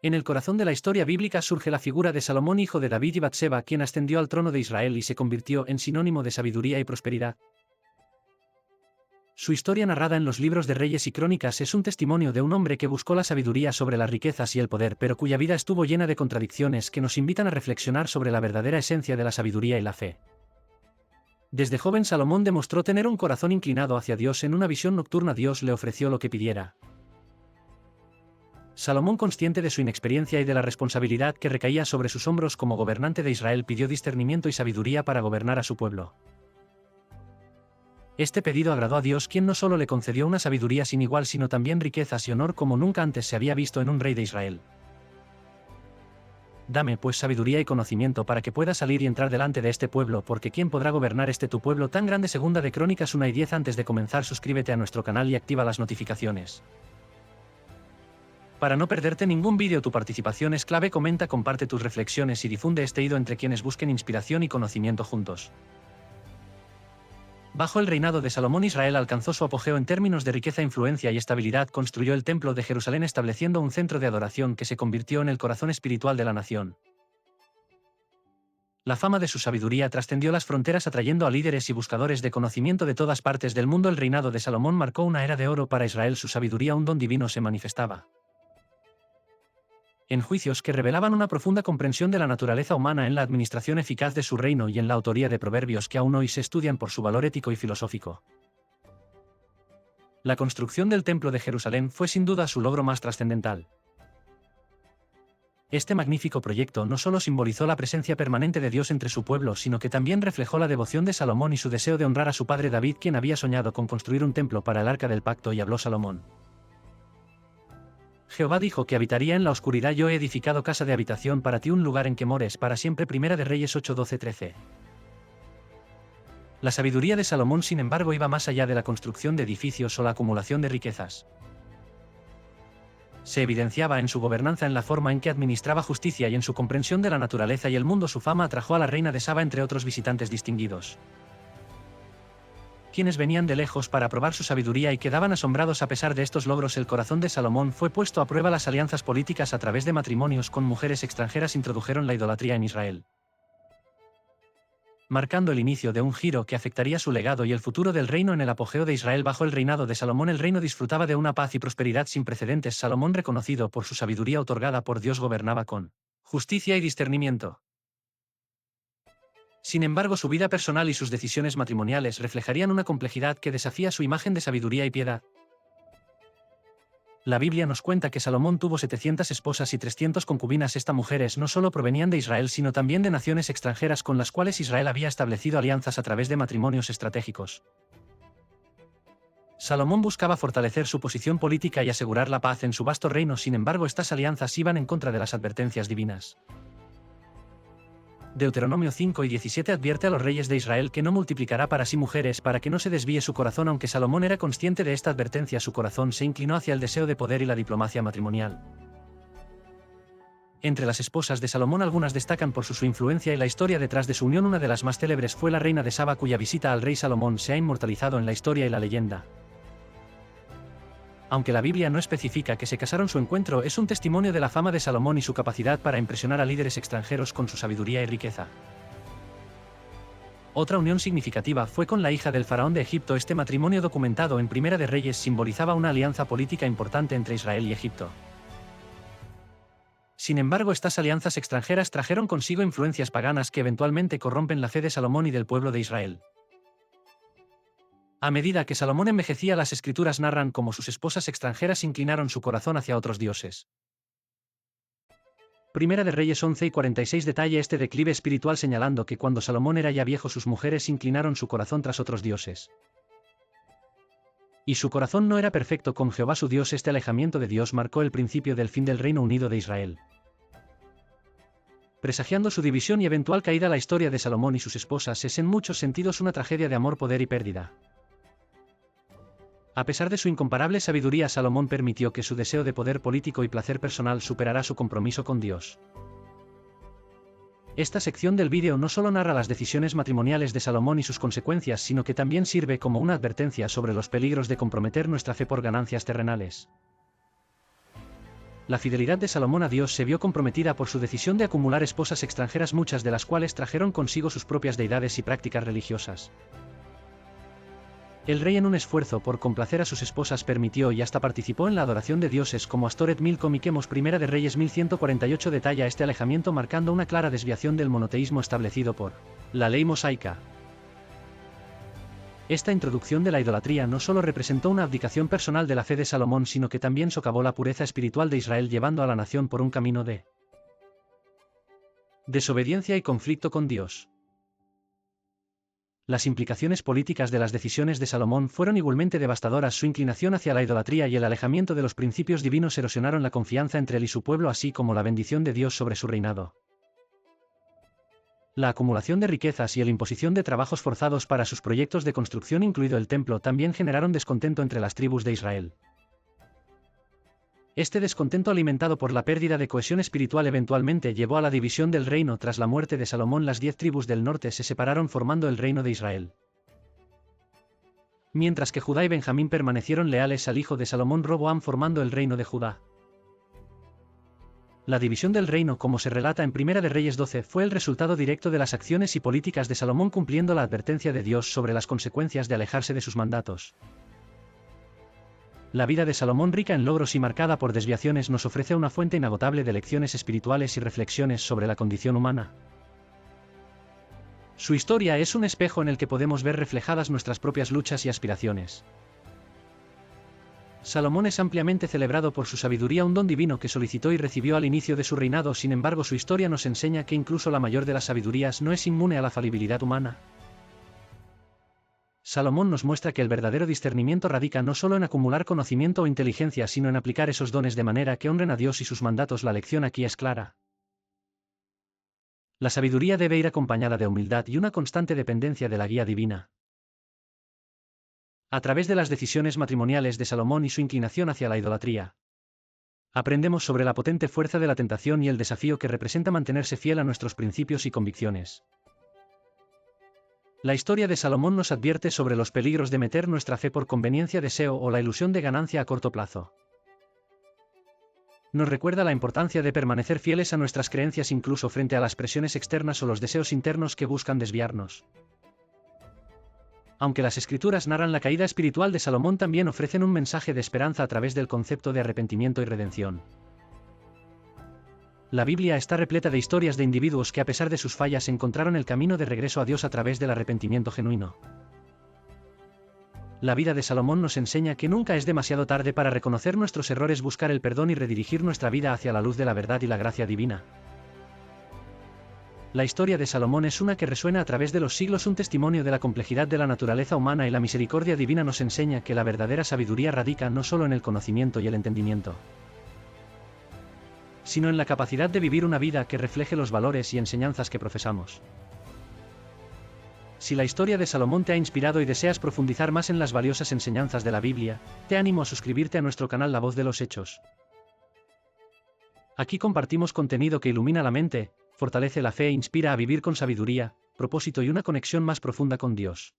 En el corazón de la historia bíblica surge la figura de Salomón, hijo de David y Batseba, quien ascendió al trono de Israel y se convirtió en sinónimo de sabiduría y prosperidad. Su historia, narrada en los libros de Reyes y Crónicas, es un testimonio de un hombre que buscó la sabiduría sobre las riquezas y el poder, pero cuya vida estuvo llena de contradicciones que nos invitan a reflexionar sobre la verdadera esencia de la sabiduría y la fe. Desde joven Salomón demostró tener un corazón inclinado hacia Dios. En una visión nocturna Dios le ofreció lo que pidiera. Salomón, consciente de su inexperiencia y de la responsabilidad que recaía sobre sus hombros como gobernante de Israel, pidió discernimiento y sabiduría para gobernar a su pueblo. Este pedido agradó a Dios, quien no solo le concedió una sabiduría sin igual, sino también riquezas y honor como nunca antes se había visto en un rey de Israel. Dame pues sabiduría y conocimiento para que pueda salir y entrar delante de este pueblo, porque ¿quién podrá gobernar este tu pueblo tan grande? Segunda de Crónicas 1:10. Antes de comenzar, suscríbete a nuestro canal y activa las notificaciones. Para no perderte ningún vídeo, tu participación es clave. Comenta, comparte tus reflexiones y difunde este hilo entre quienes busquen inspiración y conocimiento juntos. Bajo el reinado de Salomón, Israel alcanzó su apogeo en términos de riqueza, influencia y estabilidad. Construyó el Templo de Jerusalén, estableciendo un centro de adoración que se convirtió en el corazón espiritual de la nación. La fama de su sabiduría trascendió las fronteras, atrayendo a líderes y buscadores de conocimiento de todas partes del mundo. El reinado de Salomón marcó una era de oro para Israel. Su sabiduría, un don divino, se manifestaba en juicios que revelaban una profunda comprensión de la naturaleza humana, en la administración eficaz de su reino y en la autoría de proverbios que aún hoy se estudian por su valor ético y filosófico. La construcción del Templo de Jerusalén fue sin duda su logro más trascendental. Este magnífico proyecto no solo simbolizó la presencia permanente de Dios entre su pueblo, sino que también reflejó la devoción de Salomón y su deseo de honrar a su padre David, quien había soñado con construir un templo para el Arca del Pacto. Y habló Salomón: Jehová dijo que habitaría en la oscuridad. Yo he edificado casa de habitación para ti, un lugar en que mores para siempre. Primera de Reyes 8:12-13. La sabiduría de Salomón, sin embargo, iba más allá de la construcción de edificios o la acumulación de riquezas. Se evidenciaba en su gobernanza, en la forma en que administraba justicia y en su comprensión de la naturaleza y el mundo. Su fama atrajo a la reina de Saba, entre otros visitantes distinguidos, quienes venían de lejos para probar su sabiduría y quedaban asombrados. A pesar de estos logros, el corazón de Salomón fue puesto a prueba. Las alianzas políticas a través de matrimonios con mujeres extranjeras introdujeron la idolatría en Israel, marcando el inicio de un giro que afectaría su legado y el futuro del reino. En el apogeo de Israel bajo el reinado de Salomón, el reino disfrutaba de una paz y prosperidad sin precedentes. Salomón, reconocido por su sabiduría otorgada por Dios, gobernaba con justicia y discernimiento. Sin embargo, su vida personal y sus decisiones matrimoniales reflejarían una complejidad que desafía su imagen de sabiduría y piedad. La Biblia nos cuenta que Salomón tuvo 700 esposas y 300 concubinas. Estas mujeres no solo provenían de Israel, sino también de naciones extranjeras con las cuales Israel había establecido alianzas a través de matrimonios estratégicos. Salomón buscaba fortalecer su posición política y asegurar la paz en su vasto reino. Sin embargo, estas alianzas iban en contra de las advertencias divinas. Deuteronomio 5:17 advierte a los reyes de Israel que no multiplicará para sí mujeres para que no se desvíe su corazón. Aunque Salomón era consciente de esta advertencia, su corazón se inclinó hacia el deseo de poder y la diplomacia matrimonial. Entre las esposas de Salomón, algunas destacan por su influencia y la historia detrás de su unión. Una de las más célebres fue la reina de Saba, cuya visita al rey Salomón se ha inmortalizado en la historia y la leyenda. Aunque la Biblia no especifica que se casaron, su encuentro es un testimonio de la fama de Salomón y su capacidad para impresionar a líderes extranjeros con su sabiduría y riqueza. Otra unión significativa fue con la hija del faraón de Egipto. Este matrimonio, documentado en Primera de Reyes, simbolizaba una alianza política importante entre Israel y Egipto. Sin embargo, estas alianzas extranjeras trajeron consigo influencias paganas que eventualmente corrompen la fe de Salomón y del pueblo de Israel. A medida que Salomón envejecía, las escrituras narran cómo sus esposas extranjeras inclinaron su corazón hacia otros dioses. Primera de Reyes 11:46 detalla este declive espiritual, señalando que cuando Salomón era ya viejo, sus mujeres inclinaron su corazón tras otros dioses. Y su corazón no era perfecto con Jehová su Dios. Este alejamiento de Dios marcó el principio del fin del Reino Unido de Israel. Presagiando su división y eventual caída, la historia de Salomón y sus esposas es en muchos sentidos una tragedia de amor, poder y pérdida. A pesar de su incomparable sabiduría, Salomón permitió que su deseo de poder político y placer personal superara su compromiso con Dios. Esta sección del vídeo no solo narra las decisiones matrimoniales de Salomón y sus consecuencias, sino que también sirve como una advertencia sobre los peligros de comprometer nuestra fe por ganancias terrenales. La fidelidad de Salomón a Dios se vio comprometida por su decisión de acumular esposas extranjeras, muchas de las cuales trajeron consigo sus propias deidades y prácticas religiosas. El rey, en un esfuerzo por complacer a sus esposas, permitió y hasta participó en la adoración de dioses como Astoret, Milcom y Quemos. Primera de Reyes 1148 detalla este alejamiento, marcando una clara desviación del monoteísmo establecido por la ley mosaica. Esta introducción de la idolatría no solo representó una abdicación personal de la fe de Salomón, sino que también socavó la pureza espiritual de Israel, llevando a la nación por un camino de desobediencia y conflicto con Dios. Las implicaciones políticas de las decisiones de Salomón fueron igualmente devastadoras. Su inclinación hacia la idolatría y el alejamiento de los principios divinos erosionaron la confianza entre él y su pueblo, así como la bendición de Dios sobre su reinado. La acumulación de riquezas y la imposición de trabajos forzados para sus proyectos de construcción, incluido el templo, también generaron descontento entre las tribus de Israel. Este descontento, alimentado por la pérdida de cohesión espiritual, eventualmente llevó a la división del reino. Tras la muerte de Salomón, las 10 tribus del norte se separaron, formando el reino de Israel. Mientras que Judá y Benjamín permanecieron leales al hijo de Salomón, Roboam, formando el reino de Judá. La división del reino, como se relata en Primera de Reyes 12, fue el resultado directo de las acciones y políticas de Salomón, cumpliendo la advertencia de Dios sobre las consecuencias de alejarse de sus mandatos. La vida de Salomón, rica en logros y marcada por desviaciones, nos ofrece una fuente inagotable de lecciones espirituales y reflexiones sobre la condición humana. Su historia es un espejo en el que podemos ver reflejadas nuestras propias luchas y aspiraciones. Salomón es ampliamente celebrado por su sabiduría, un don divino que solicitó y recibió al inicio de su reinado. Sin embargo, su historia nos enseña que incluso la mayor de las sabidurías no es inmune a la falibilidad humana. Salomón nos muestra que el verdadero discernimiento radica no solo en acumular conocimiento o inteligencia, sino en aplicar esos dones de manera que honren a Dios y sus mandatos. La lección aquí es clara. La sabiduría debe ir acompañada de humildad y una constante dependencia de la guía divina. A través de las decisiones matrimoniales de Salomón y su inclinación hacia la idolatría, aprendemos sobre la potente fuerza de la tentación y el desafío que representa mantenerse fiel a nuestros principios y convicciones. La historia de Salomón nos advierte sobre los peligros de meter nuestra fe por conveniencia, deseo o la ilusión de ganancia a corto plazo. Nos recuerda la importancia de permanecer fieles a nuestras creencias incluso frente a las presiones externas o los deseos internos que buscan desviarnos. Aunque las Escrituras narran la caída espiritual de Salomón, también ofrecen un mensaje de esperanza a través del concepto de arrepentimiento y redención. La Biblia está repleta de historias de individuos que, a pesar de sus fallas, encontraron el camino de regreso a Dios a través del arrepentimiento genuino. La vida de Salomón nos enseña que nunca es demasiado tarde para reconocer nuestros errores, buscar el perdón y redirigir nuestra vida hacia la luz de la verdad y la gracia divina. La historia de Salomón es una que resuena a través de los siglos, un testimonio de la complejidad de la naturaleza humana, y la misericordia divina nos enseña que la verdadera sabiduría radica no solo en el conocimiento y el entendimiento, sino en la capacidad de vivir una vida que refleje los valores y enseñanzas que profesamos. Si la historia de Salomón te ha inspirado y deseas profundizar más en las valiosas enseñanzas de la Biblia, te animo a suscribirte a nuestro canal La Voz de los Hechos. Aquí compartimos contenido que ilumina la mente, fortalece la fe e inspira a vivir con sabiduría, propósito y una conexión más profunda con Dios.